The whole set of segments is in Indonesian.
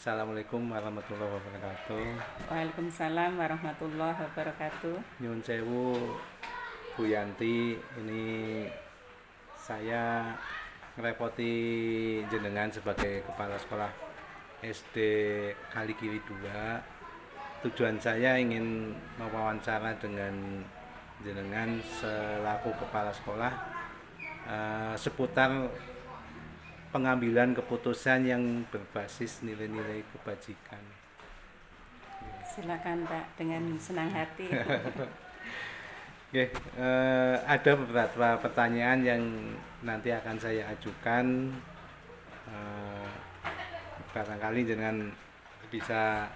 Assalamualaikum warahmatullahi wabarakatuh. Waalaikumsalam warahmatullahi wabarakatuh. Nyun sewu Bu Yanti, ini saya ngerepoti jenengan sebagai kepala sekolah SD Kalikiri 2. Tujuan saya ingin mewawancara dengan jenengan selaku kepala sekolah seputar pengambilan keputusan yang berbasis nilai-nilai kebajikan. Silakan Pak, dengan senang hati. Oke, ada beberapa pertanyaan yang nanti akan saya ajukan. Barangkali dengan bisa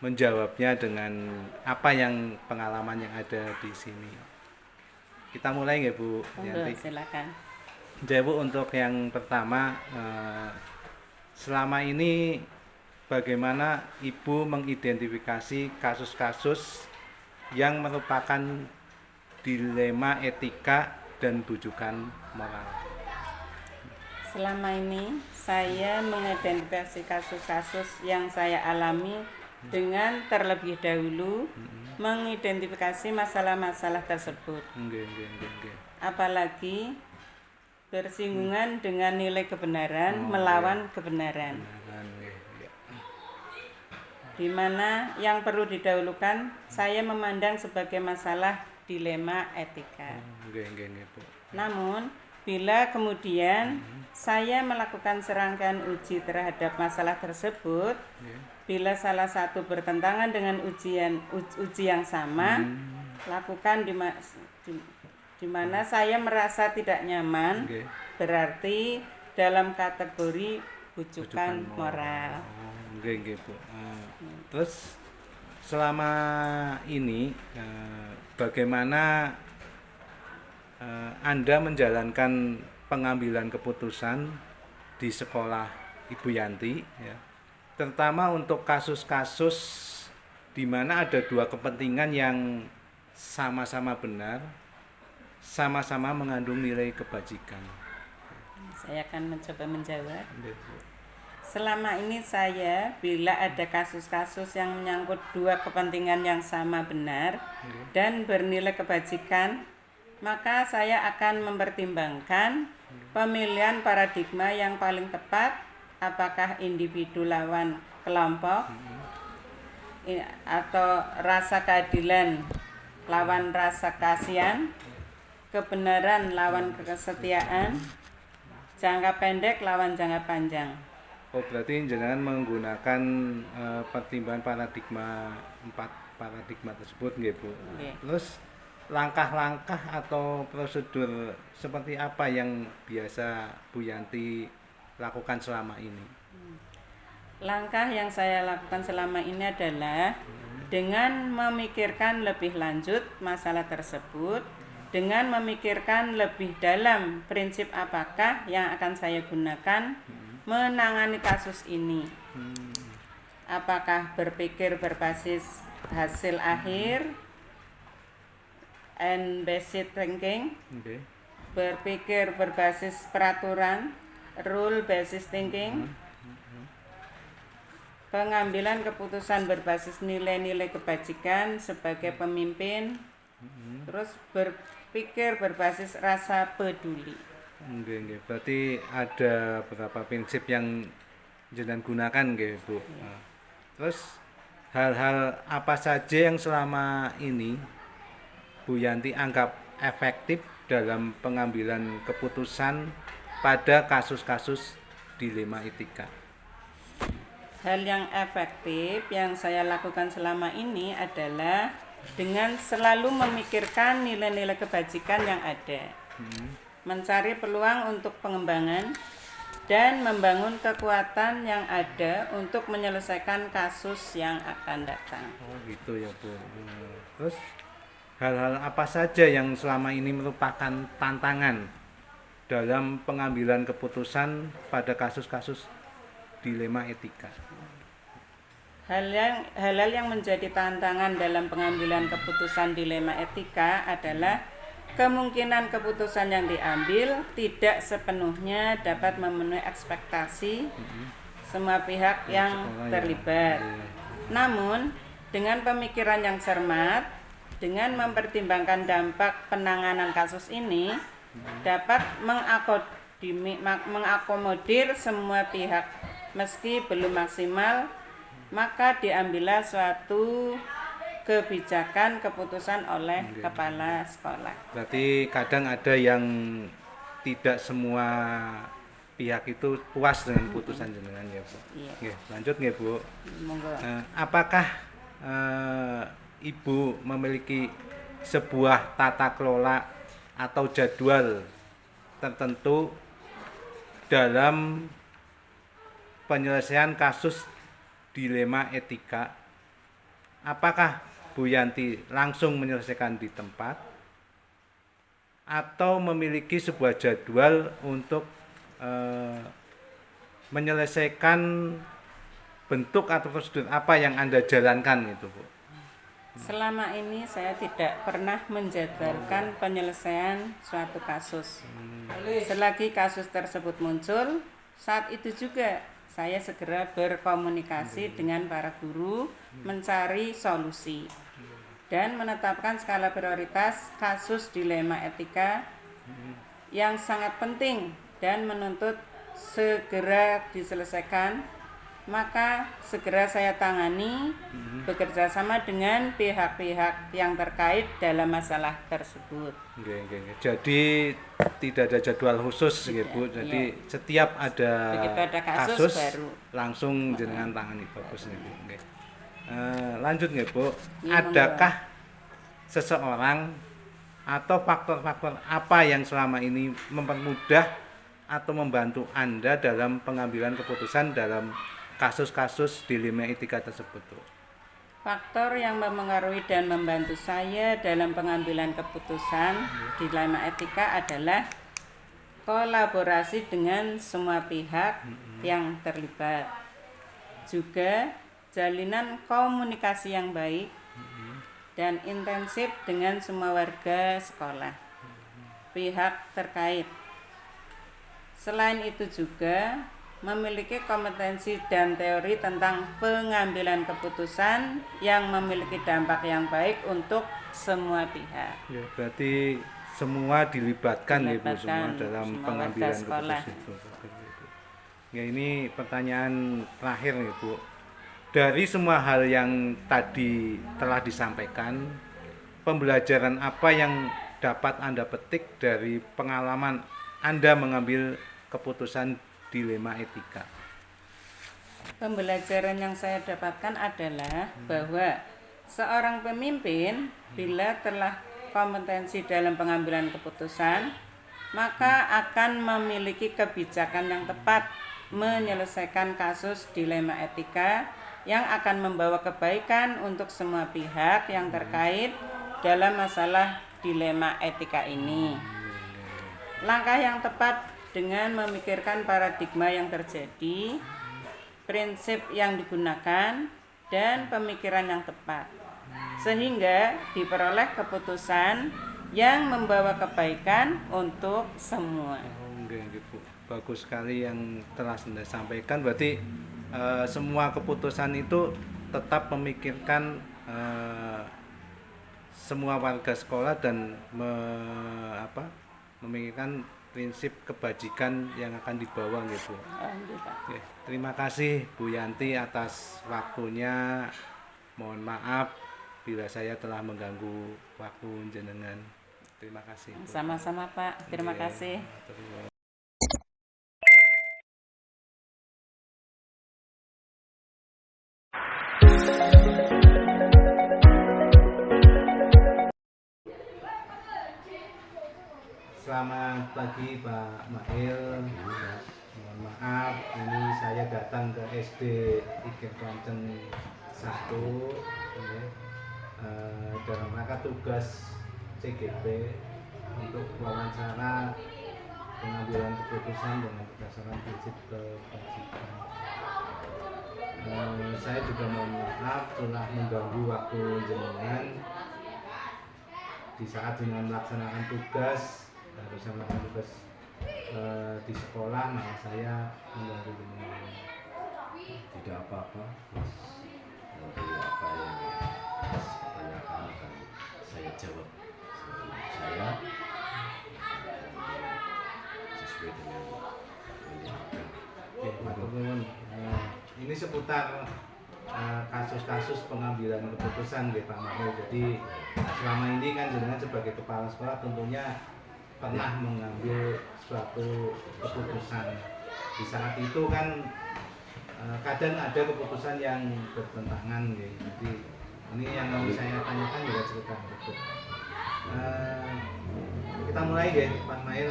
menjawabnya dengan apa yang pengalaman yang ada di sini. Kita mulai nggak Bu Yanti? Silakan. Jadi Bu, untuk yang pertama, selama ini bagaimana Ibu mengidentifikasi kasus-kasus yang merupakan dilema etika dan bujukan moral? Selama ini saya mengidentifikasi kasus-kasus yang saya alami dengan terlebih dahulu mengidentifikasi masalah-masalah tersebut. Apalagi bersinggungan dengan nilai kebenaran melawan kebenaran. Di mana yang perlu didahulukan saya memandang sebagai masalah dilema etika. Namun bila kemudian saya melakukan serangkaian uji terhadap masalah tersebut, bila salah satu bertentangan dengan uji yang sama, lakukan di mana saya merasa tidak nyaman, berarti dalam kategori bujukan moral. Terus selama ini bagaimana Anda menjalankan pengambilan keputusan di sekolah Ibu Yanti, ya, terutama untuk kasus-kasus di mana ada dua kepentingan yang sama-sama benar, sama-sama mengandung nilai kebajikan? Saya akan mencoba menjawab. Selama ini saya, bila ada kasus-kasus yang menyangkut dua kepentingan yang sama benar dan bernilai kebajikan, maka saya akan mempertimbangkan pemilihan paradigma yang paling tepat, apakah individu lawan kelompok atau rasa keadilan lawan rasa kasihan, kebenaran lawan kesetiaan, jangka pendek lawan jangka panjang. Oh, berarti jangan menggunakan pertimbangan paradigma 4 paradigma tersebut nggih Bu. Terus langkah-langkah atau prosedur seperti apa yang biasa Bu Yanti lakukan selama ini? Langkah yang saya lakukan selama ini adalah dengan memikirkan lebih lanjut masalah tersebut, dengan memikirkan lebih dalam prinsip apakah yang akan saya gunakan menangani kasus ini. Apakah berpikir berbasis hasil akhir, and basic thinking, berpikir berbasis peraturan, rule basis thinking, pengambilan keputusan berbasis nilai-nilai kebajikan sebagai pemimpin, terus berpikir berbasis rasa peduli. Berarti ada beberapa prinsip yang jenengan gunakan nggih Bu. Terus hal-hal apa saja yang selama ini Bu Yanti anggap efektif dalam pengambilan keputusan pada kasus-kasus dilema etika? Hal yang efektif yang saya lakukan selama ini adalah dengan selalu memikirkan nilai-nilai kebajikan yang ada, mencari peluang untuk pengembangan, dan membangun kekuatan yang ada untuk menyelesaikan kasus yang akan datang. Oh gitu ya Bu. Terus hal-hal apa saja yang selama ini merupakan tantangan dalam pengambilan keputusan pada kasus-kasus dilema etika? Hal-hal yang menjadi tantangan dalam pengambilan keputusan dilema etika adalah kemungkinan keputusan yang diambil tidak sepenuhnya dapat memenuhi ekspektasi semua pihak yang terlibat. Namun, dengan pemikiran yang cermat, dengan mempertimbangkan dampak penanganan kasus ini, dapat mengakomodir semua pihak meski belum maksimal, maka diambillah suatu kebijakan keputusan oleh kepala sekolah. Berarti kadang ada yang tidak semua pihak itu puas dengan putusan jenengan ya Bu. Iya. Lanjut nggih Bu. Monggo. Apakah Ibu memiliki sebuah tata kelola atau jadwal tertentu dalam penyelesaian kasus dilema etika? Apakah Bu Yanti langsung menyelesaikan di tempat atau memiliki sebuah jadwal untuk menyelesaikan bentuk atau prosedur apa yang Anda jalankan itu Bu? Selama ini saya tidak pernah menjadwalkan penyelesaian suatu kasus. Selagi kasus tersebut muncul, saat itu juga saya segera berkomunikasi dengan para guru mencari solusi dan menetapkan skala prioritas kasus dilema etika yang sangat penting dan menuntut segera diselesaikan. Maka segera saya tangani bekerja sama dengan pihak-pihak yang terkait dalam masalah tersebut. Jadi tidak ada jadwal khusus ya Bu. Jadi setiap ada kasus baru langsung jenengan tangani bagus nih Bu. Lanjut nggih Bu. Adakah seseorang atau faktor-faktor apa yang selama ini mempermudah atau membantu Anda dalam pengambilan keputusan dalam kasus-kasus dilema etika tersebut? Faktor yang mempengaruhi dan membantu saya dalam pengambilan keputusan dilema etika adalah kolaborasi dengan semua pihak yang terlibat, juga jalinan komunikasi yang baik dan intensif dengan semua warga sekolah, pihak terkait. Selain itu juga memiliki kompetensi dan teori tentang pengambilan keputusan yang memiliki dampak yang baik untuk semua pihak. Ya, berarti semua dilibatkan ya Bu, semua dalam pengambilan keputusan itu. Ya, ini pertanyaan terakhir nih Bu. Dari semua hal yang tadi telah disampaikan, pembelajaran apa yang dapat Anda petik dari pengalaman Anda mengambil keputusan dilema etika? Pembelajaran yang saya dapatkan adalah bahwa seorang pemimpin bila telah kompetensi dalam pengambilan keputusan, maka akan memiliki kebijakan yang tepat menyelesaikan kasus dilema etika yang akan membawa kebaikan untuk semua pihak yang terkait dalam masalah dilema etika ini. Langkah yang tepat dengan memikirkan paradigma yang terjadi, prinsip yang digunakan, dan pemikiran yang tepat, sehingga diperoleh keputusan yang membawa kebaikan untuk semua. Bu. Bagus sekali yang telah Anda sampaikan. Berarti semua keputusan itu tetap memikirkan semua warga sekolah dan memikirkan prinsip kebajikan yang akan dibawa gitu. Terima kasih Bu Yanti atas waktunya Mohon maaf bila saya telah mengganggu waktu jenengan. Terima kasih. Sama-sama Pak, terima kasih. Selamat pagi Pak Mail. Mohon maaf, ini saya datang ke SD Igen Klanceng 1 dalam rangka tugas CGP untuk wawancara pengambilan keputusan dengan berdasarkan prinsip kebajikan. Saya juga mohon maaf telah mengganggu waktu jenengan di saat jenengan melaksanakan tugas, harusnya melakukan tugas di sekolah, maka saya mengganggu jenengan. Tidak apa-apa, Mas. Nanti apa yang Mas tanyakan akan saya jawab saya sesuai dengan yang diharapkan. Oke, matur nuwun. Ini seputar kasus-kasus pengambilan keputusan nggih Pak Mahil. Jadi selama ini kan jenengan sebagai kepala sekolah tentunya pernah mengambil suatu keputusan. Di saat itu kan kadang ada keputusan yang bertentangan gitu. Jadi ini yang mau saya tanyakan juga cerita berikut. Kita mulai deh Pak Mail.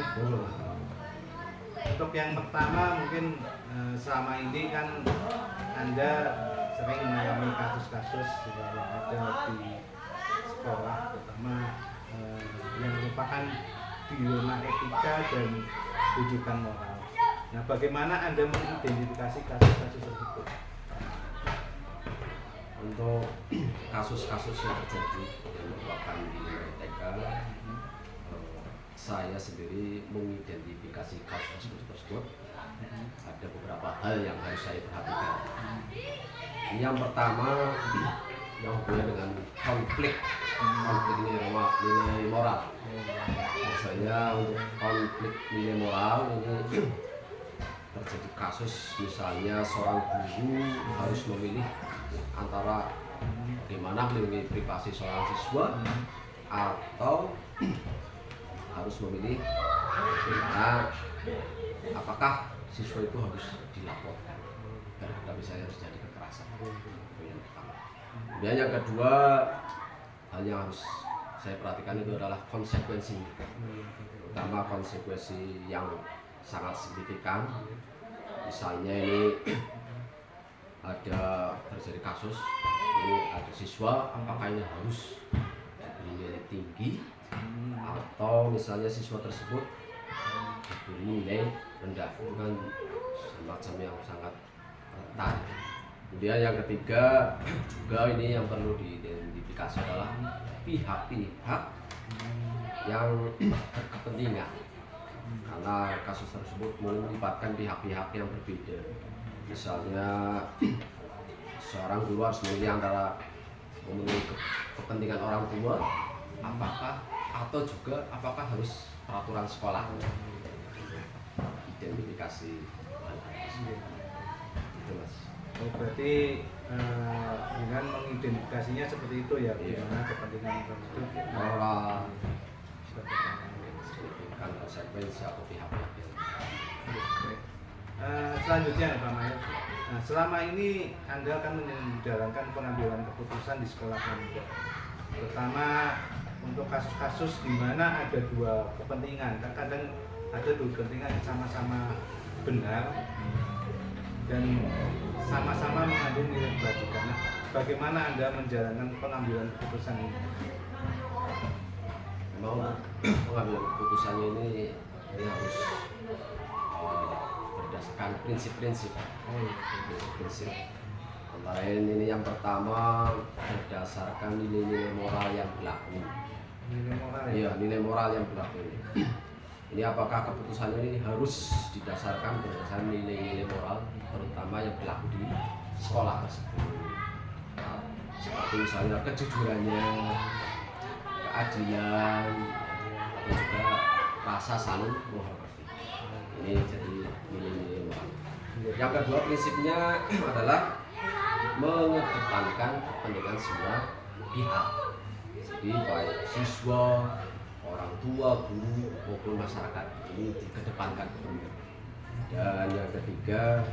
Untuk yang pertama mungkin selama ini kan Anda sering mengalami kasus-kasus yang ada di sekolah, terutama yang merupakan dilema etika dan rujukan moral. Nah, bagaimana Anda mengidentifikasi kasus-kasus tersebut? Untuk kasus-kasus yang terjadi yang merupakan dilema etika, saya sendiri mengidentifikasi kasus tersebut. Ada beberapa hal yang harus saya perhatikan. Yang pertama, yang hubungan dengan konflik nilai moral. Misalnya untuk konflik nilai moral ini terjadi kasus misalnya seorang guru harus memilih antara bagaimana melindungi privasi seorang siswa atau harus memilih apakah siswa itu harus dilaporkan karena misalnya harus jadi kekerasan. Itu yang pertama. Kemudian yang kedua, hal yang harus saya perhatikan itu adalah konsekuensi, terutama konsekuensi yang sangat signifikan. Misalnya ini ada terjadi kasus, ini ada siswa, apakah ini harus nilai tinggi atau misalnya siswa tersebut diberi nilai rendah, dengan semacam yang sangat rentan. Kemudian yang ketiga juga ini yang perlu diidentifikasi adalah pihak-pihak yang berkepentingan, karena kasus tersebut melibatkan pihak-pihak yang berbeda. Misalnya seorang guru harus memilih antara memenuhi kepentingan orang tua atau juga apakah harus peraturan sekolah. Identifikasi itu Mas. Oh, berarti dengan mengidentifikasinya seperti itu ya, bagaimana kepentingan tersebut moral signifikan konsekuensi atau pihak-pihak yang selanjutnya Pak Mail. Nah, selama ini Anda akan menjalankan pengambilan keputusan di sekolah Anda, terutama untuk kasus-kasus di mana ada dua kepentingan. Kadang ada dua kepentingan yang sama-sama benar dan sama-sama mengandung nilai kebajikan. Nah, bagaimana Anda menjalankan pengambilan keputusan ini? Memang pengambilan keputusannya ini harus berdasarkan prinsip-prinsip. Prinsip-prinsip. Antara ini yang pertama berdasarkan nilai-nilai moral yang berlaku. Nilai moral ya? Iya, nilai moral yang berlaku ini. Ini apakah keputusan ini harus didasarkan berdasarkan nilai-nilai moral, terutama yang berlaku di sekolah tersebut. Nah, seperti misalnya kejujurannya, keadilan, atau juga rasa saling menghormati. Ini jadi nilai-nilai moral. Yang kedua prinsipnya adalah mengedepankan kepentingan semua pihak. Jadi baik siswa, orang tua, guru maupun masyarakat ini dikedepankan. Dan yang ketiga,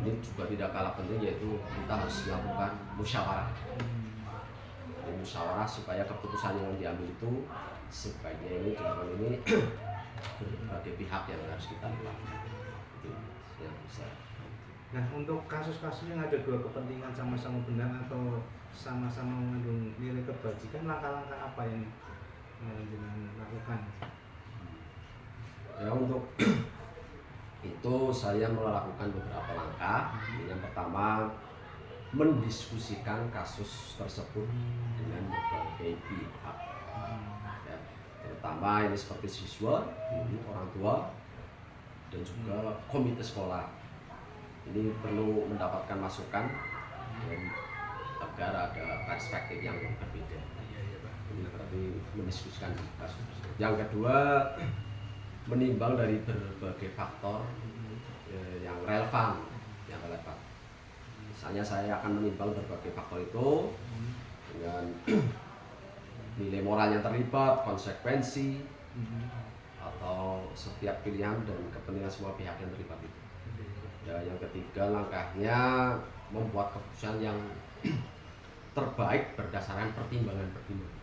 ini juga tidak kalah penting, yaitu kita harus melakukan musyawarah. Musyawarah supaya keputusan yang diambil itu sebaiknya ini dilakukan ini berbagai pihak yang harus kita libatkan. Itu yang bisa. Nah, untuk kasus-kasus yang ada dua kepentingan sama-sama benar atau sama-sama mengandung nilai kebajikan, langkah-langkah apa yang dengan lakukan? Ya, untuk itu saya melakukan beberapa langkah. Yang pertama, mendiskusikan kasus tersebut dengan berbagai pihak, ya, terutama ini seperti siswa, orang tua, dan juga komite sekolah. Ini perlu mendapatkan masukan dan agar ada perspektif yang berbeda. Ini berarti mendiskusikan kasus tersebut. Yang kedua, menimbang dari berbagai faktor yang relevan. Misalnya saya akan menimbang berbagai faktor itu dengan nilai moral yang terlibat, konsekuensi, atau setiap pilihan dan kepentingan semua pihak yang terlibat itu. Ya, yang ketiga, langkahnya membuat keputusan yang terbaik berdasarkan pertimbangan-pertimbangan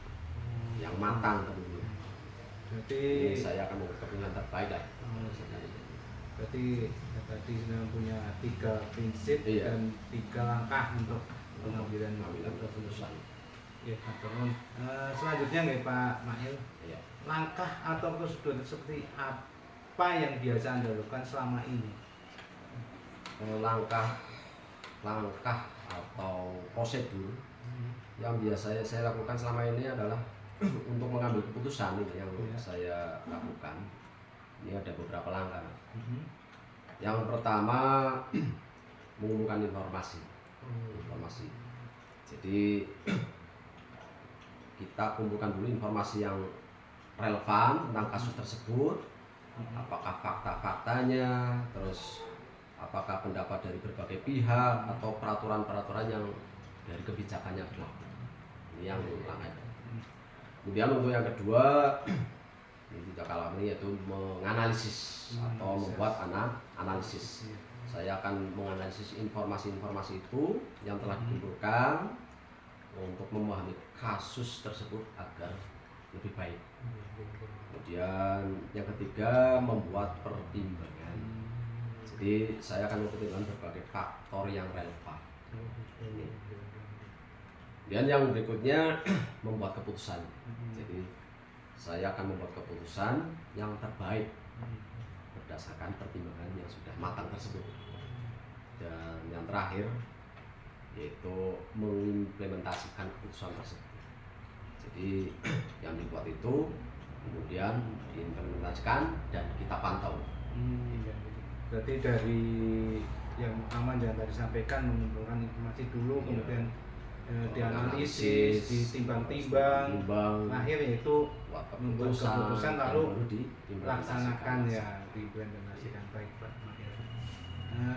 yang matang tentunya. Berarti saya akan membuat keputusan terbaik lah. Berarti ya, tadi sudah punya 3 prinsip dan 3 langkah untuk pengambilan keputusan. Ya, selanjutnya nggak Pak Mail, langkah atau prosedur seperti apa yang biasa Anda lakukan selama ini? Langkah atau prosedur yang biasa saya lakukan selama ini adalah untuk mengambil keputusan ini yang saya lakukan. Ini ada beberapa langkah. Yang pertama, mengumumkan informasi. Jadi kita kumpulkan dulu informasi yang relevan tentang kasus tersebut. Apakah fakta-faktanya, terus apakah pendapat dari berbagai pihak atau peraturan-peraturan yang dari kebijakannya berlaku. Ini yang langkah. Kemudian untuk yang kedua, ini tidak kalah penting, yaitu menganalisis atau membuat analisis. Saya akan menganalisis informasi-informasi itu yang telah dikumpulkan untuk memahami kasus tersebut agar lebih baik. Kemudian yang ketiga, membuat pertimbangan. Jadi saya akan mempertimbangkan berbagai faktor yang relevan. Dan yang berikutnya, membuat keputusan. Jadi saya akan membuat keputusan yang terbaik berdasarkan pertimbangan yang sudah matang tersebut. Dan yang terakhir, yaitu mengimplementasikan keputusan tersebut. Jadi yang dibuat itu kemudian diimplementasikan dan kita pantau. Berarti dari yang pertama yang tadi sampaikan, mengumpulkan informasi dulu, kemudian dianalisis, ditimbang-timbang, akhir yaitu membuat keputusan lalu dilaksanakan, ya, diimplementasikan. Baik Pak.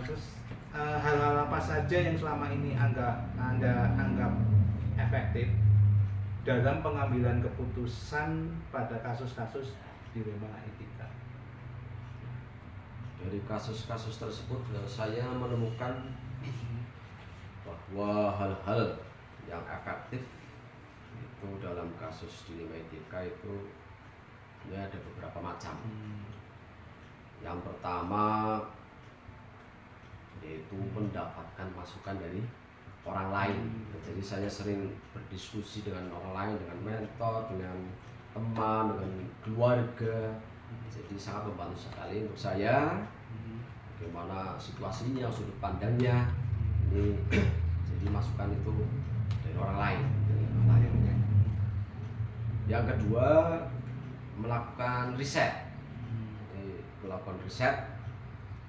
Terus hal-hal apa saja yang selama ini Anda anggap efektif dalam pengambilan keputusan pada kasus-kasus dilema etika? Dari kasus-kasus tersebut saya menemukan bahwa hal-hal yang efektif itu dalam kasus dilema etika itu ya ada beberapa macam. Yang pertama yaitu mendapatkan masukan dari orang lain. Jadi saya sering berdiskusi dengan orang lain, dengan mentor, dengan teman, dengan keluarga. Jadi sangat membantu sekali untuk saya bagaimana situasinya, sudut pandangnya. Ini jadi masukan itu dari orang lain. Yang kedua, melakukan riset. Jadi, melakukan riset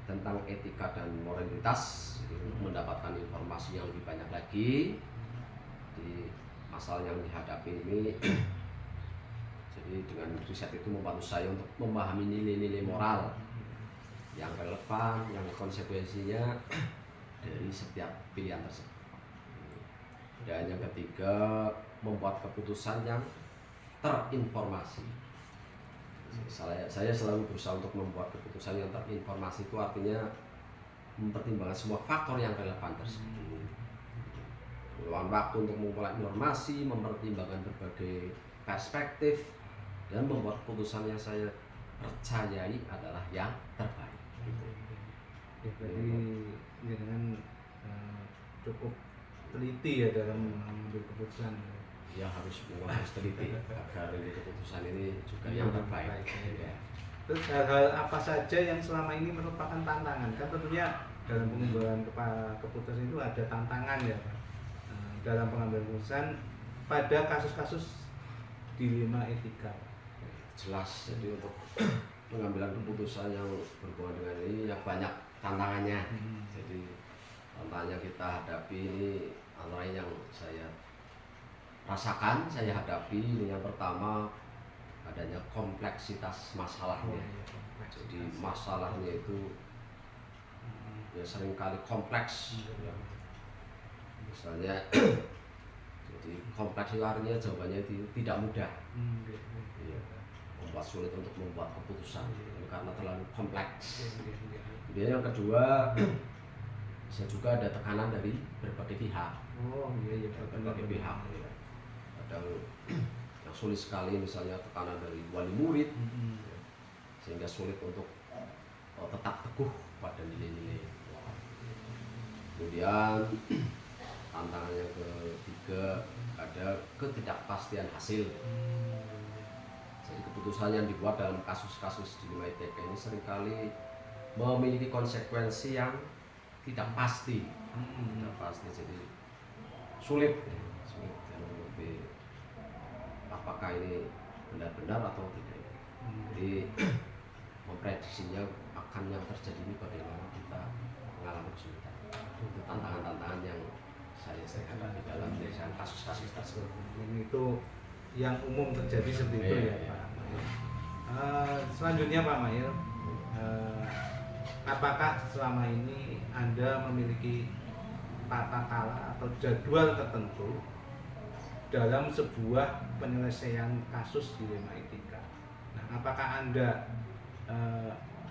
tentang etika dan moralitas, untuk mendapatkan informasi yang lebih banyak lagi di masalah yang dihadapi ini. Jadi dengan riset itu membantu saya untuk memahami nilai-nilai moral yang relevan, yang konsekuensinya dari setiap pilihan tersebut. Dan yang ketiga, membuat keputusan yang terinformasi. Saya selalu berusaha untuk membuat keputusan yang terinformasi, itu artinya mempertimbangkan semua faktor yang relevan tersebut. Meluangkan waktu untuk mengumpulkan informasi, mempertimbangkan berbagai perspektif, dan membuat keputusan yang saya percayai adalah yang terbaik. Ya, jadi dengan cukup teliti ya dalam mengambil keputusan. Ya harus teliti agar ini keputusan ini juga yang terbaik. Ya. Terus hal-hal apa saja yang selama ini merupakan tantangan? Kan tentunya dalam pengambilan keputusan itu ada tantangan ya Pak. Dalam pengambilan keputusan pada kasus-kasus dilema etika. Jelas, jadi untuk pengambilan keputusan yang berhubungan dengan ini ya banyak tantangannya. Jadi tantangan yang kita hadapi ini antara yang saya rasakan, saya hadapi ini yang pertama adanya kompleksitas masalahnya. Jadi masalahnya itu ya seringkali kompleks. Misalnya jadi kompleks itu artinya jawabannya itu tidak mudah. Ya, membuat sulit untuk membuat keputusan karena terlalu kompleks. Kemudian yang kedua, saya juga ada tekanan dari berbagai pihak. Berbagai pihak. Kadang yang sulit sekali misalnya tekanan dari wali murid, sehingga sulit untuk tetap teguh pada nilai-nilai. Kemudian tantangan yang ketiga ada ketidakpastian hasil. Jadi keputusan yang dibuat dalam kasus-kasus dilema etika ini seringkali memiliki konsekuensi yang tidak pasti, jadi sulit apakah ini benar-benar atau tidak. Jadi memprediksinya akan yang terjadi ini bagaimana kita mengalami kesulitan. Itu tantangan-tantangan yang saya hadapi dalam penyelesaian kasus-kasus tersebut. Itu yang umum terjadi seperti itu ya Pak. Selanjutnya Pak Mail, apakah selama ini Anda memiliki tata cara atau jadwal tertentu dalam sebuah penyelesaian kasus dilema etika? Nah, apakah Anda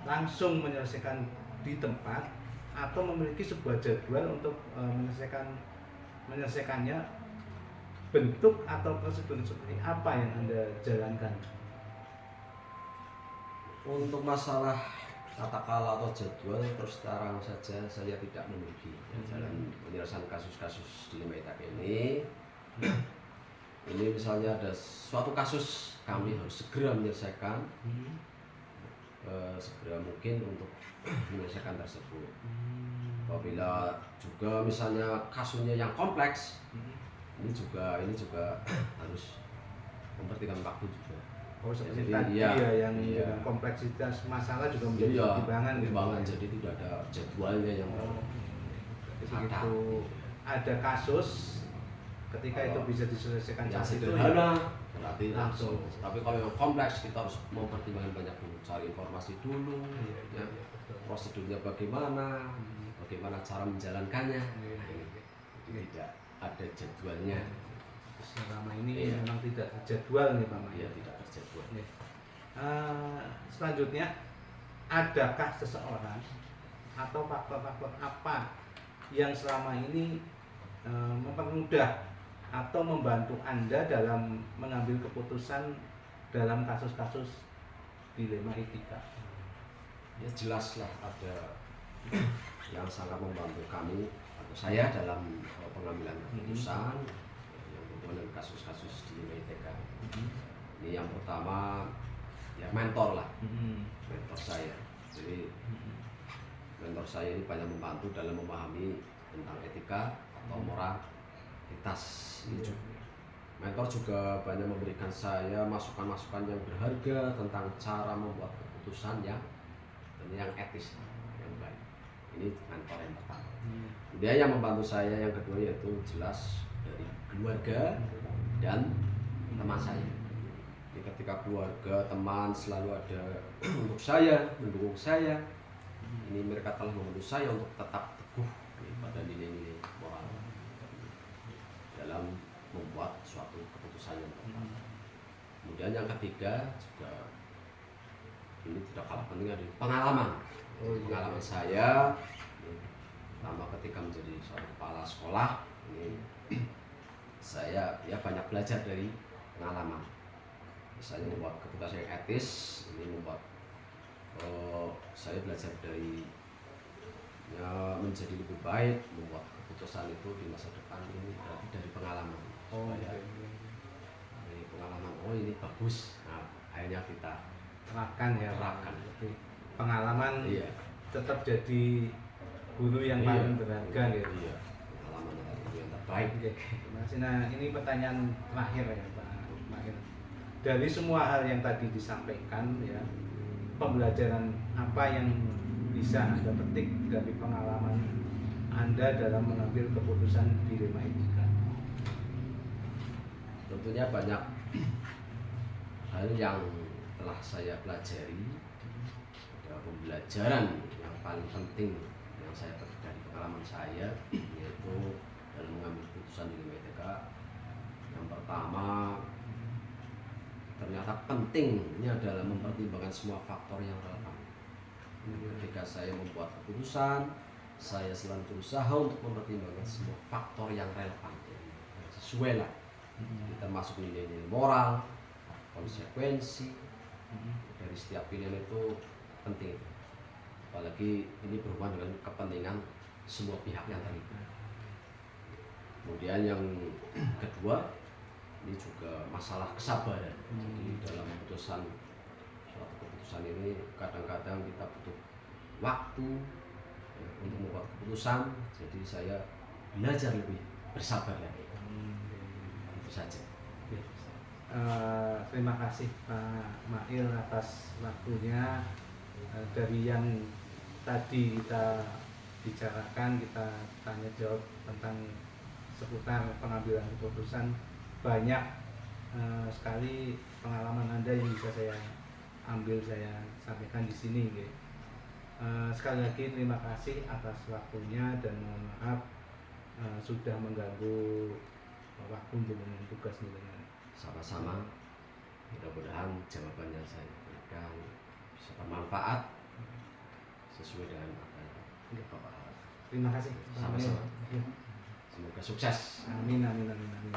langsung menyelesaikan di tempat atau memiliki sebuah jadwal untuk menyelesaikannya? Bentuk atau prosedur seperti apa yang Anda jalankan? Untuk masalah tata kelola atau jadwal, terus terang saja saya tidak memiliki jalan penyelesaian kasus-kasus dilema etika ini. Ini misalnya ada suatu kasus, kami harus segera menyelesaikan, segera mungkin untuk menyelesaikan tersebut. Apabila juga misalnya kasusnya yang kompleks, ini juga harus mempertimbangkan waktu juga. Seperti tadi yang dengan kompleksitas masalah juga menjadi pertimbangan. Jadi tidak ada jadwalnya yang begitu ada kasus, ketika itu bisa diselesaikan yang saat itu sederhana berarti langsung. Tapi kalau yang kompleks kita harus mempertimbangkan banyak dulu, cari informasi dulu, prosedurnya bagaimana, bagaimana cara menjalankannya. Tidak ada jadwalnya. Selama ini memang tidak terjadwal nih Pak Maya. Iya, tidak terjadwal. Selanjutnya, adakah seseorang atau faktor-faktor apa yang selama ini mempermudah atau membantu Anda dalam mengambil keputusan dalam kasus-kasus dilema etika? Ya jelaslah ada yang sangat membantu kami atau saya dalam pengambilan keputusan yang berhubungan dengan kasus-kasus dilema etika. Ini yang pertama ya mentor lah, mentor saya. Jadi mentor saya ini banyak membantu dalam memahami tentang etika atau moralitas. Mentor juga banyak memberikan saya masukan-masukan yang berharga tentang cara membuat keputusan yang etis, yang baik. Ini mentor yang pertama. Kemudian yang membantu saya yang kedua yaitu jelas dari keluarga dan teman saya. Jadi ketika keluarga, teman selalu ada untuk saya, mendukung saya. Ini mereka telah membantu saya untuk tetap teguh pada nilai-nilai moral dalam keputusan yang tepat. Kemudian yang ketiga juga ini tidak kalah penting adalah pengalaman. Pengalaman saya pertama ketika menjadi seorang kepala sekolah ini saya ya banyak belajar dari pengalaman. Misalnya membuat keputusan yang etis, ini membuat saya belajar dari ya, menjadi lebih baik, membuat keputusan itu di masa depan ini berarti dari pengalaman. Dari pengalaman, oh ini bagus, nah akhirnya kita terapkan ya. terapkan. Pengalaman Iya. tetap jadi guru yang paling berharga gitu. Iya. Pengalaman adalah guru yang terbaik. Terima kasih. Nah, ini pertanyaan terakhir ya Pak Mail. Dari semua hal yang tadi disampaikan ya, pembelajaran apa yang bisa Anda petik dari pengalaman Anda dalam mengambil keputusan di Lima Etika? Tentunya banyak hal yang telah saya pelajari. Ada pembelajaran yang paling penting yang saya petik dari pengalaman saya, yaitu dalam mengambil keputusan di Lima Etika. Yang pertama, ternyata pentingnya adalah mempertimbangkan semua faktor yang relevan. Ketika saya membuat keputusan, saya selalu berusaha untuk mempertimbangkan semua faktor yang relevan, yang sesuai lah. Termasuk nilai-nilai moral, konsekuensi dari setiap pilihan itu penting. Apalagi ini berhubungan dengan kepentingan semua pihak yang terlibat. Kemudian yang kedua, ini juga masalah kesabaran. Jadi dalam suatu keputusan ini kadang-kadang kita butuh waktu untuk membuat keputusan. Jadi saya belajar lebih bersabar lagi. Itu saja. Terima kasih Pak Mail atas waktunya. Dari yang tadi kita bicarakan, kita tanya jawab tentang seputar pengambilan keputusan, banyak sekali pengalaman Anda yang bisa saya ambil, saya sampaikan di sini. Sekali lagi terima kasih atas waktunya dan mohon maaf sudah mengganggu waktu dengan tugas dengan. Sama-sama. Mudah-mudahan jawaban yang saya berikan bisa bermanfaat sesuai dengan apa yang Bapak harap. Terima kasih. Sama-sama. Semoga sukses. Amin, amin, amin, amin.